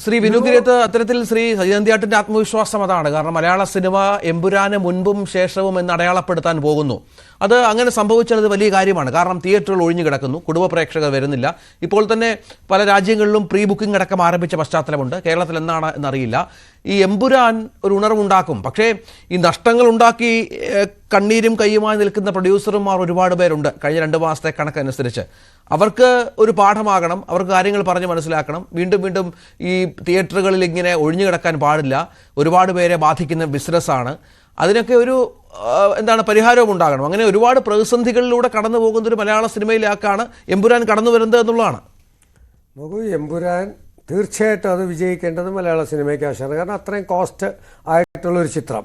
ശ്രീ വിനുഗിരിയത്ത് അത്തരത്തിൽ ശ്രീ സജിനന്ദിയാട്ടിന്റെ ആത്മവിശ്വാസം അതാണ്. കാരണം മലയാള സിനിമ എമ്പുരാന് മുൻപും ശേഷവും എന്ന് അടയാളപ്പെടുത്താൻ പോകുന്നു. അത് അങ്ങനെ സംഭവിച്ചത് വലിയ കാര്യമാണ്. കാരണം തിയേറ്ററുകൾ ഒഴിഞ്ഞു കിടക്കുന്നു, കുടുംബ പ്രേക്ഷകർ വരുന്നില്ല. ഇപ്പോൾ തന്നെ പല രാജ്യങ്ങളിലും പ്രീ ബുക്കിംഗ് അടക്കം ആരംഭിച്ച പശ്ചാത്തലമുണ്ട്. കേരളത്തിൽ എന്താണ് എന്നറിയില്ല. ഈ എമ്പുരാൻ ഒരു ഉണർവുണ്ടാക്കും. പക്ഷേ ഈ നഷ്ടങ്ങൾ ഉണ്ടാക്കി കണ്ണീരും കയ്യുമായി നിൽക്കുന്ന പ്രൊഡ്യൂസർമാർ ഒരുപാട് പേരുണ്ട്. കഴിഞ്ഞ 2 മാസത്തെ കണക്കനുസരിച്ച് അവർക്ക് ഒരു പാഠമാകണം. അവർക്ക് കാര്യങ്ങൾ പറഞ്ഞ് മനസ്സിലാക്കണം. വീണ്ടും വീണ്ടും ഈ തിയേറ്ററുകളിൽ ഇങ്ങനെ ഒഴിഞ്ഞു കിടക്കാൻ പാടില്ല. ഒരുപാട് പേരെ ബാധിക്കുന്ന ബിസിനസ്സാണ്. അതിനൊക്കെ ഒരു പരിഹാരവും ഉണ്ടാകണം. അങ്ങനെ ഒരുപാട് പ്രതിസന്ധികളിലൂടെ കടന്നു പോകുന്ന ഒരു മലയാള സിനിമയിലേക്കാണ് എമ്പുരാൻ കടന്നു വരുന്നത് എന്നുള്ളതാണ്. നോക്കൂ, എമ്പുരാൻ തീർച്ചയായിട്ടും അത് വിജയിക്കേണ്ടത് മലയാള സിനിമയ്ക്ക് ആവശ്യമാണ്. കാരണം അത്രയും കോസ്റ്റ് ആയിട്ടുള്ളൊരു ചിത്രം.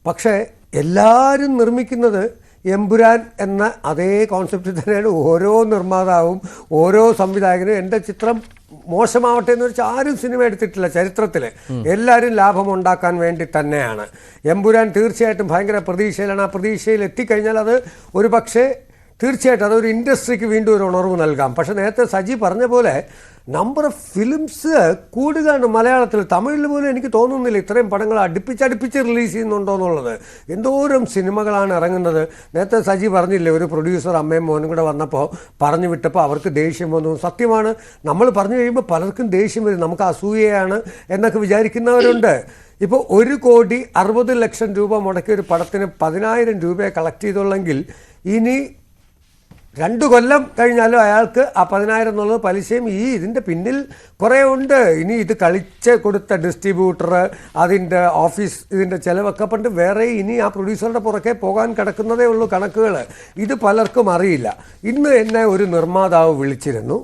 പക്ഷേ എല്ലാവരും നിർമ്മിക്കുന്നത് എമ്പുരാൻ എന്ന അതേ കോൺസെപ്റ്റിൽ തന്നെയാണ് ഓരോ നിർമ്മാതാവും ഓരോ സംവിധായകനും. എൻ്റെ ചിത്രം മോശമാവട്ടെ എന്ന് വെച്ചാൽ ആരും സിനിമ എടുത്തിട്ടില്ല ചരിത്രത്തിൽ. എല്ലാവരും ലാഭം ഉണ്ടാക്കാൻ വേണ്ടി തന്നെയാണ്. എമ്പുരാൻ തീർച്ചയായിട്ടും ഭയങ്കര പ്രതീക്ഷയിലാണ്. ആ പ്രതീക്ഷയിൽ എത്തിക്കഴിഞ്ഞാൽ അത് ഒരു പക്ഷേ തീർച്ചയായിട്ടും അതൊരു ഇൻഡസ്ട്രിക്ക് വീണ്ടും ഒരു ഉണർവ് നൽകാം. പക്ഷേ നേരത്തെ സജി പറഞ്ഞ പോലെ നമ്പർ ഓഫ് ഫിലിംസ് കൂടുകയാണ് മലയാളത്തിൽ. തമിഴിൽ പോലും എനിക്ക് തോന്നുന്നില്ല ഇത്രയും പടങ്ങൾ അടുപ്പിച്ചടുപ്പിച്ച് റിലീസ് ചെയ്യുന്നുണ്ടോ എന്നുള്ളത്. എന്തോരം സിനിമകളാണ് ഇറങ്ങുന്നത്. നേരത്തെ സജി പറഞ്ഞില്ലേ, ഒരു പ്രൊഡ്യൂസർ അമ്മയും മോനും കൂടെ വന്നപ്പോൾ പറഞ്ഞു വിട്ടപ്പോൾ അവർക്ക് ദേഷ്യം വന്നു. സത്യമാണ്, നമ്മൾ പറഞ്ഞു കഴിയുമ്പോൾ പലർക്കും ദേഷ്യം വരും. നമുക്ക് അസൂയയാണ് എന്നൊക്കെ വിചാരിക്കുന്നവരുണ്ട്. ഇപ്പോൾ 1,60,00,000 രൂപ മുടക്കിയ ഒരു പടത്തിന് 10,000 രൂപയെ കളക്ട് ചെയ്തുള്ളെങ്കിൽ ഇനി 2 കൊല്ലം കഴിഞ്ഞാലും അയാൾക്ക് ആ 10,000 എന്നുള്ളത് പലിശയും ഇതിൻ്റെ പിന്നിൽ കുറേ ഉണ്ട്. ഇനി ഇത് കളിച്ച് കൊടുത്ത ഡിസ്ട്രിബ്യൂട്ടർ, അതിൻ്റെ ഓഫീസ്, ഇതിൻ്റെ ചിലവൊക്കെ പണ്ട് വേറെ ഇനി ആ പ്രൊഡ്യൂസറുടെ പുറകെ പോകാൻ കിടക്കുന്നതേ ഉള്ളൂ കണക്കുകൾ. ഇത് പലർക്കും അറിയില്ല. ഇന്ന് എന്നെ ഒരു നിർമ്മാതാവ് വിളിച്ചിരുന്നു.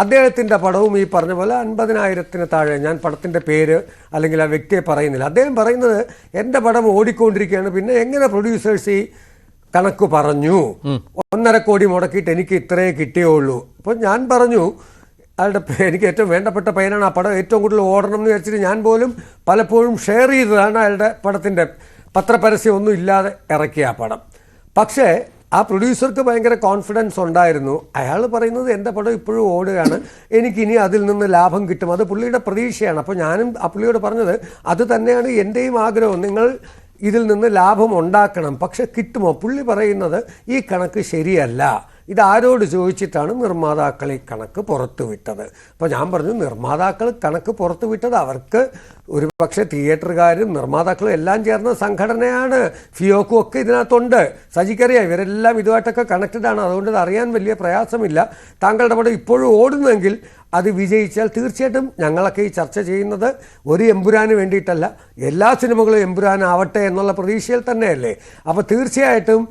അദ്ദേഹത്തിൻ്റെ പടവും ഈ പറഞ്ഞ പോലെ 50,000-ന് താഴെ. ഞാൻ പടത്തിൻ്റെ പേര് അല്ലെങ്കിൽ ആ വ്യക്തിയെ പറയുന്നില്ല. അദ്ദേഹം പറയുന്നത് എൻ്റെ പടം ഓടിക്കൊണ്ടിരിക്കുകയാണ്, പിന്നെ എങ്ങനെ പ്രൊഡ്യൂസേഴ്സ് ഈ കണക്ക് പറഞ്ഞു, 1.5 കോടി മുടക്കിയിട്ട് എനിക്ക് ഇത്രയേ കിട്ടിയുള്ളൂ. അപ്പോൾ ഞാൻ പറഞ്ഞു, അയാളുടെ എനിക്ക് ഏറ്റവും വേണ്ടപ്പെട്ട പയ്യനാണ്. ആ പടം ഏറ്റവും കൂടുതൽ ഓടണം എന്ന് വിചാരിച്ചിട്ട് ഞാൻ പോലും പലപ്പോഴും ഷെയർ ചെയ്തതാണ് അയാളുടെ പടത്തിൻ്റെ പത്രപരസ്യം ഒന്നും ഇല്ലാതെ ഇറക്കിയ ആ പടം. പക്ഷേ ആ പ്രൊഡ്യൂസർക്ക് ഭയങ്കര കോൺഫിഡൻസ് ഉണ്ടായിരുന്നു. അയാൾ പറയുന്നത് എൻ്റെ പടം ഇപ്പോഴും ഓടുകയാണ്, എനിക്കിനി അതിൽ നിന്ന് ലാഭം കിട്ടും. അത് പുള്ളിയുടെ പ്രതീക്ഷയാണ്. അപ്പോൾ ഞാനും ആ പുള്ളിയോട് പറഞ്ഞത് അത് തന്നെയാണ് എൻ്റെയും ആഗ്രഹം. നിങ്ങൾ ഇതിൽ നിന്ന് ലാഭം ഉണ്ടാക്കണം, പക്ഷെ കിട്ടുമോ? പുള്ളി പറയുന്നത് ഈ കണക്ക് ശരിയല്ല. ഇതാരോട് ചോദിച്ചിട്ടാണ് നിർമ്മാതാക്കൾ ഈ കണക്ക് പുറത്തുവിട്ടത്? അപ്പോൾ ഞാൻ പറഞ്ഞു, നിർമ്മാതാക്കൾ കണക്ക് പുറത്തുവിട്ടത് അവർക്ക് ഒരു പക്ഷേ തിയേറ്ററുകാരും നിർമ്മാതാക്കളും എല്ലാം ചേർന്ന സംഘടനയാണ്. ഫിയോക്കും ഒക്കെ ഇതിനകത്തുണ്ട്. സജിക്കറിയാം, ഇവരെല്ലാം ഇതുമായിട്ടൊക്കെ കണക്റ്റഡാണ്. അതുകൊണ്ട് ഇത് അറിയാൻ വലിയ പ്രയാസമില്ല. താങ്കളുടെ പടം ഇപ്പോഴും ഓടുന്നെങ്കിൽ അത് വിജയിച്ചാൽ തീർച്ചയായിട്ടും ഞങ്ങളൊക്കെ ഈ ചർച്ച ചെയ്യുന്നത് ഒരു എമ്പുരാന് വേണ്ടിയിട്ടല്ല, എല്ലാ സിനിമകളും എമ്പുരാനാവട്ടെ എന്നുള്ള പ്രതീക്ഷയിൽ തന്നെയല്ലേ. അപ്പോൾ തീർച്ചയായിട്ടും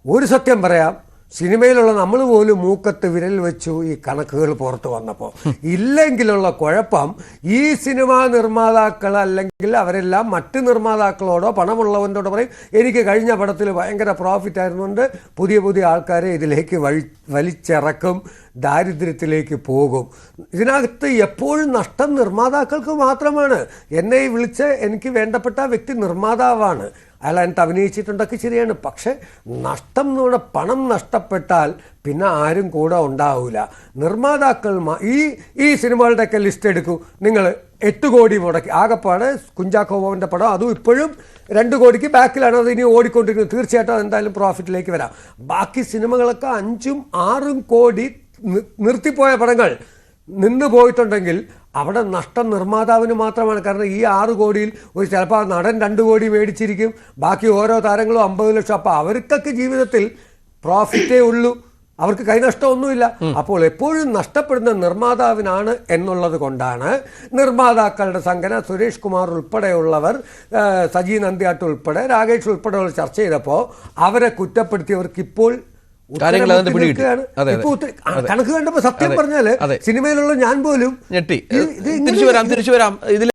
ഒരു സത്യം പറയാം, സിനിമയിലുള്ള നമ്മൾ പോലും മൂക്കത്ത് വിരൽ വെച്ചു ഈ കണക്കുകൾ പുറത്തു വന്നപ്പോൾ. ഇല്ലെങ്കിലുള്ള കുഴപ്പം ഈ സിനിമാ നിർമ്മാതാക്കൾ അല്ലെങ്കിൽ അവരെല്ലാം മറ്റ് നിർമ്മാതാക്കളോടോ പണമുള്ളവരോട് പറയും, എനിക്ക് കഴിഞ്ഞ പടത്തിൽ ഭയങ്കര പ്രോഫിറ്റ് ആയിരുന്നുകൊണ്ട് പുതിയ പുതിയ ആൾക്കാരെ ഇതിലേക്ക് വലിച്ചിറക്കും, ദാരിദ്ര്യത്തിലേക്ക് പോകും. ഇതിനകത്ത് എപ്പോഴും നഷ്ടം നിർമ്മാതാക്കൾക്ക് മാത്രമാണ്. എന്നെ വിളിച്ച് എനിക്ക് വേണ്ടപ്പെട്ട വ്യക്തി നിർമ്മാതാവാണ്, അയാൾ എന്നിട്ട് അഭിനയിച്ചിട്ടുണ്ടൊക്കെ ശരിയാണ്. പക്ഷേ നഷ്ടം എന്ന് പറഞ്ഞാൽ പണം നഷ്ടപ്പെട്ടാൽ പിന്നെ ആരും കൂടെ ഉണ്ടാവില്ല. നിർമ്മാതാക്കൾ ഈ സിനിമകളുടെയൊക്കെ ലിസ്റ്റ് എടുക്കൂ. നിങ്ങൾ 8 കോടി മുടക്കി ആകെപ്പാട് കുഞ്ചാക്കോ ബോബൻ്റെ പടം, അതും ഇപ്പോഴും 2 കോടിക്ക് ബാക്കിലാണ്. അത് ഇനി ഓടിക്കൊണ്ടിരിക്കുന്നത്. തീർച്ചയായിട്ടും അതെന്തായാലും പ്രോഫിറ്റിലേക്ക് വരാം. ബാക്കി സിനിമകളൊക്കെ 5-6 കോടി നിർത്തിപ്പോയ പടങ്ങൾ നിന്ന് പോയിട്ടുണ്ടെങ്കിൽ അവിടെ നഷ്ടം നിർമ്മാതാവിന് മാത്രമാണ്. കാരണം ഈ 6 കോടിയിൽ ഒരു ചിലപ്പോൾ നടൻ 2 കോടി മേടിച്ചിരിക്കും, ബാക്കി ഓരോ താരങ്ങളും 50 ലക്ഷം. അപ്പോൾ അവർക്കൊക്കെ ജീവിതത്തിൽ പ്രോഫിറ്റേ ഉള്ളൂ, അവർക്ക് കൈനഷ്ടമൊന്നുമില്ല. അപ്പോൾ എപ്പോഴും നഷ്ടപ്പെടുന്ന നിർമ്മാതാവിനാണ് എന്നുള്ളത് കൊണ്ടാണ് നിർമ്മാതാക്കളുടെ സംഘടന സുരേഷ് കുമാർ ഉൾപ്പെടെയുള്ളവർ, സജി നന്ദിയാട്ട് ഉൾപ്പെടെ, രാകേഷ് ഉൾപ്പെടെയുള്ള ചർച്ച ചെയ്തപ്പോൾ അവരെ കുറ്റപ്പെടുത്തിയവർക്ക് ഇപ്പോൾ കണക്ക് കണ്ടപ്പോൾ സത്യം പറഞ്ഞാല് സിനിമയിലുള്ള ഞാൻ പോലും ഞെട്ടി. തിരിച്ചു വരാം ഇതിൽ